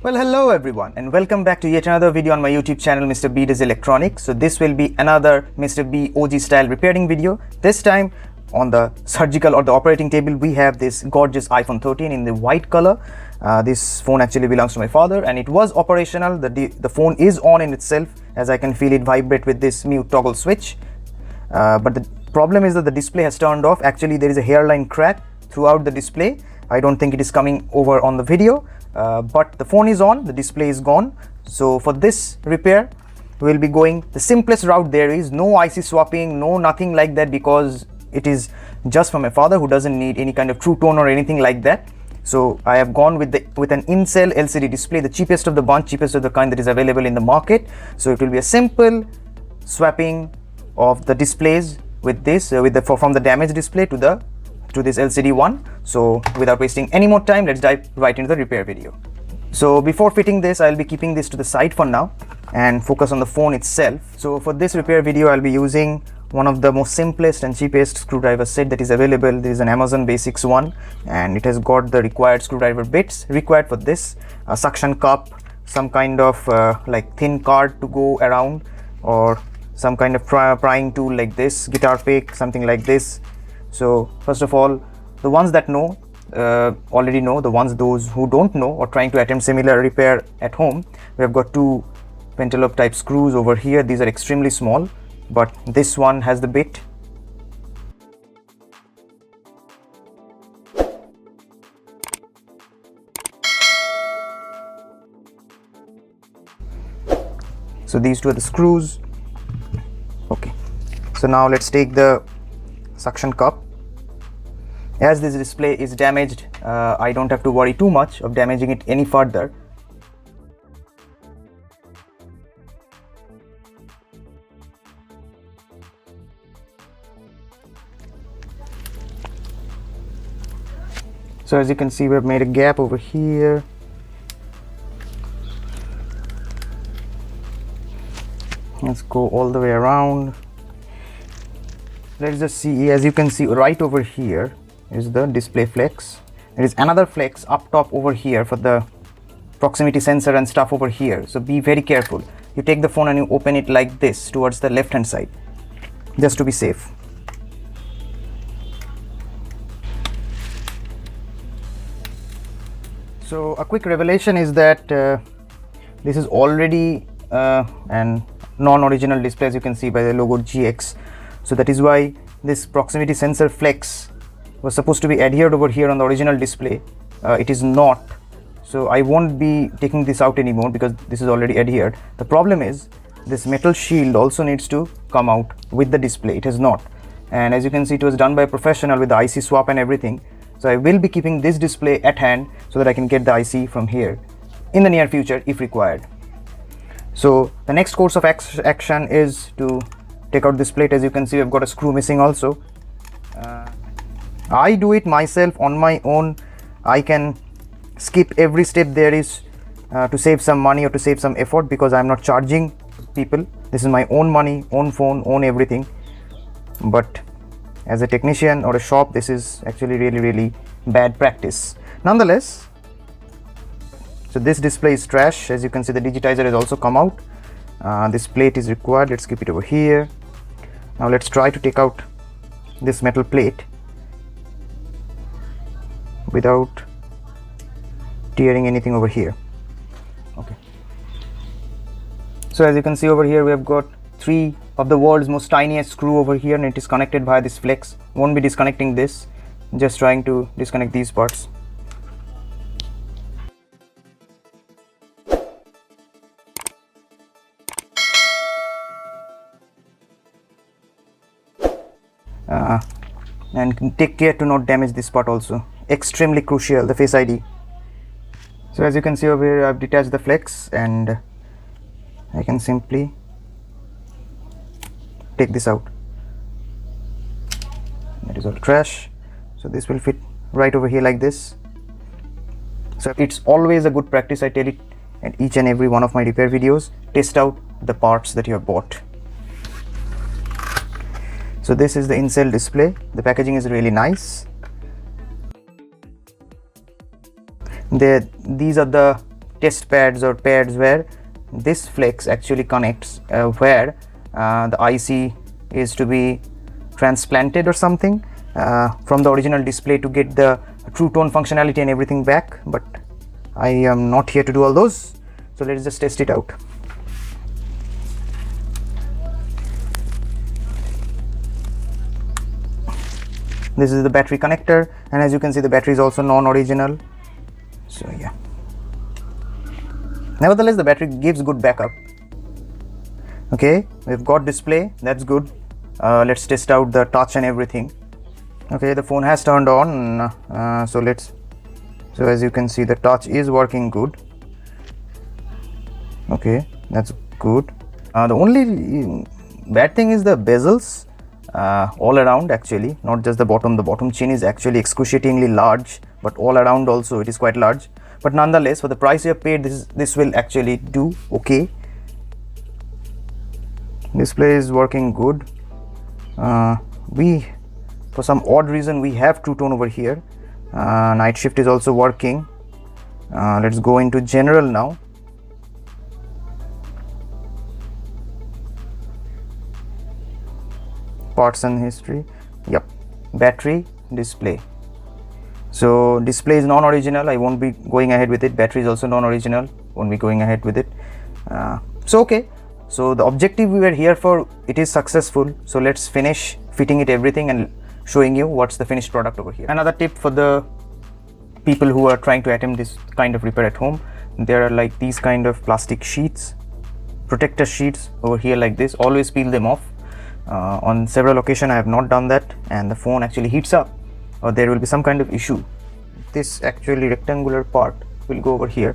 Well, hello everyone and welcome back to yet another video on my YouTube channel mrbdoeselectronics. So this will be another Mr. B OG style repairing video. This time on the surgical or the operating table we have this gorgeous iPhone 13 in the white color. This phone actually belongs to my father and it was operational. The phone is on in itself, as I can feel it vibrate with this mute toggle switch. But the problem is that the display has turned off. Actually there is a hairline crack throughout the display. I don't think it is coming over on the video. But the phone is on, the display is gone. So for this repair we will be going the simplest route. There is no IC swapping, no nothing like that, because it is just for my father who doesn't need any kind of true tone or anything like that. So I have gone with an in-cell LCD display, the cheapest of the bunch, cheapest of the kind that is available in the market. So it will be a simple swapping of the displays with this from the damaged display to this LCD one. So without wasting any more time, let's dive right into the repair video. So before fitting this, I'll be keeping this to the side for now and focus on the phone itself. So for this repair video, I'll be using one of the most simplest and cheapest screwdriver set that is available. There is an Amazon Basics one and it has got the required screwdriver bits required for this, a suction cup, some kind of like thin card to go around, or some kind of prying tool like this, guitar pick, something like this. So first of all, the ones that know already know. Those who don't know or trying to attempt similar repair at home, we have got two pentalobe type screws over here. These are extremely small, but this one has the bit. So these two are the screws. Okay, so now let's take the suction cup. As this display is damaged, I don't have to worry too much of damaging it any further. So as you can see, we have made a gap over here. Let's go all the way around. Let's just see. As you can see, right over here is the display flex. There is another flex up top over here for the proximity sensor and stuff over here. So be very careful. You take the phone and you open it like this towards the left hand side, just to be safe. So a quick revelation is that this is already an non-original display, as you can see by the logo GX. So that is why this proximity sensor flex was supposed to be adhered over here on the original display. It is not. So I won't be taking this out anymore because this is already adhered. The problem is this metal shield also needs to come out with the display. It has not. And as you can see, it was done by a professional with the IC swap and everything. So I will be keeping this display at hand so that I can get the IC from here in the near future if required. So the next course of action is to take out this plate. As you can see, I've got a screw missing also. I do it myself on my own. I can skip every step there is to save some money or to save some effort, because I'm not charging people. This is my own money, own phone, own everything. But as a technician or a shop, this is actually really bad practice. Nonetheless, so this display is trash. As you can see, the digitizer has also come out. This plate is required. Let's keep it over here. Now let's try to take out this metal plate without tearing anything over here. Okay. So as you can see over here, we have got three of the world's most tiniest screw over here, and it is connected via this flex. Won't be disconnecting this, just trying to disconnect these parts. And take care to not damage this part also. Extremely crucial, the Face ID. So as you can see over here, I've detached the flex and I can simply take this out. That is all trash. So this will fit right over here like this. So it's always a good practice, I tell it in each and every one of my repair videos, test out the parts that you have bought. So this is the in-cell display. The packaging is really nice. These are the test pads or pads where this flex actually connects where the IC is to be transplanted or something from the original display to get the true tone functionality and everything back, but I am not here to do all those, so let's just test it out. This is the battery connector, and as you can see the battery is also non-original, so yeah. Nevertheless the battery gives good backup. Okay, we've got display, that's good. Let's test out the touch and everything. Okay, the phone has turned on, so as you can see the touch is working good. Okay, that's good. The only bad thing is the bezels all around, actually, not just the bottom chin is actually excruciatingly large, but all around also it is quite large. But nonetheless, for the price you have paid, this will actually do okay. Display is working good. For some odd reason we have True Tone over here. Night shift is also working. Let's go into general now. Parts and history. Yep, battery, display. So display is non-original, I won't be going ahead with it. Battery is also non-original, won't be going ahead with it. So okay, so the objective we were here for, it is successful. So let's finish fitting it everything and showing you what's the finished product over here. Another tip for the people who are trying to attempt this kind of repair at home, there are like these kind of plastic sheets, protector sheets over here like this. Always peel them off. On several occasions I have not done that and the phone actually heats up, or there will be some kind of issue. This actually rectangular part will go over here.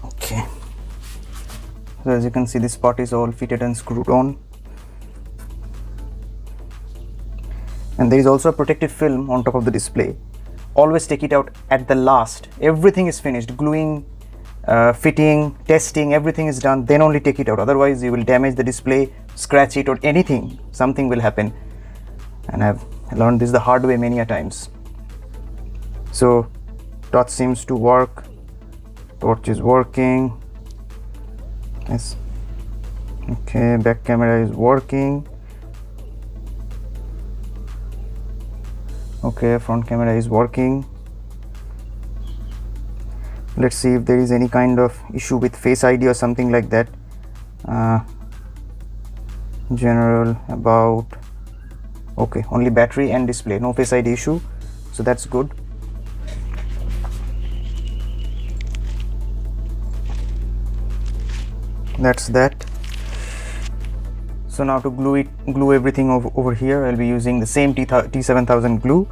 Okay, so as you can see this part is all fitted and screwed on, and there is also a protective film on top of the display. Always take it out at the last. Everything is finished, gluing, fitting, testing, everything is done, then only take it out. Otherwise you will damage the display, scratch it, or anything, something will happen, and I've learned this the hard way many a times. So touch seems to work, torch is working, yes. Okay, back camera is working. Okay, front camera is working. Let's see if there is any kind of issue with Face ID or something like that. General, about, okay, only battery and display, no Face ID issue, so that's good. That's that. So now to glue everything over here, I'll be using the same T7000 glue.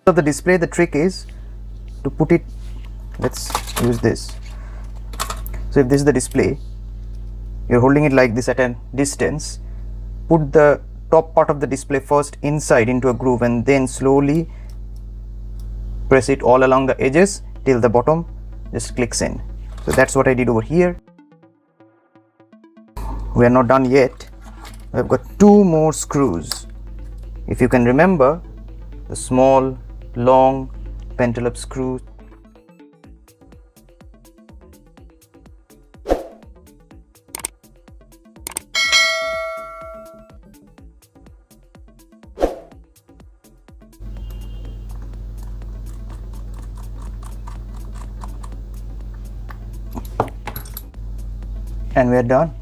So the display, the trick is to put it, let's use this. So if this is the display, you're holding it like this at a distance, put the top part of the display first inside into a groove and then slowly press it all along the edges till the bottom just clicks in. So that's what I did over here. We are not done yet. We've got two more screws. If you can remember, the small long pentalobe screw. and we're done.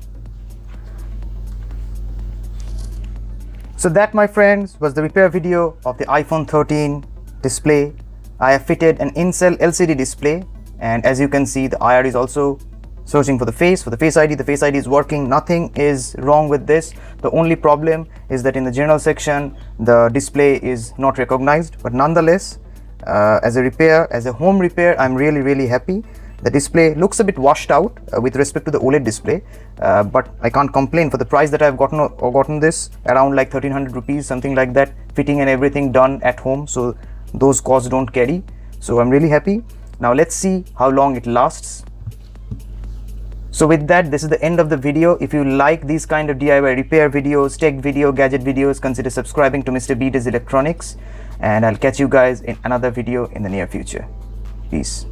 So that, my friends, was the repair video of the iPhone 13 display. I have fitted an in-cell LCD display, and as you can see, the IR is also searching for the Face ID. The Face ID is working. Nothing is wrong with this. The only problem is that in the general section, the display is not recognized. But nonetheless, as a home repair, I'm really happy. The display looks a bit washed out with respect to the OLED display, but I can't complain for the price that I've gotten this, around like 1300 rupees, something like that, fitting and everything done at home, so those costs don't carry. So I'm really happy. Now let's see how long it lasts. So with that, this is the end of the video. If you like these kind of DIY repair videos, tech video, gadget videos, consider subscribing to Mr. B Does Electronics, and I'll catch you guys in another video in the near future. Peace.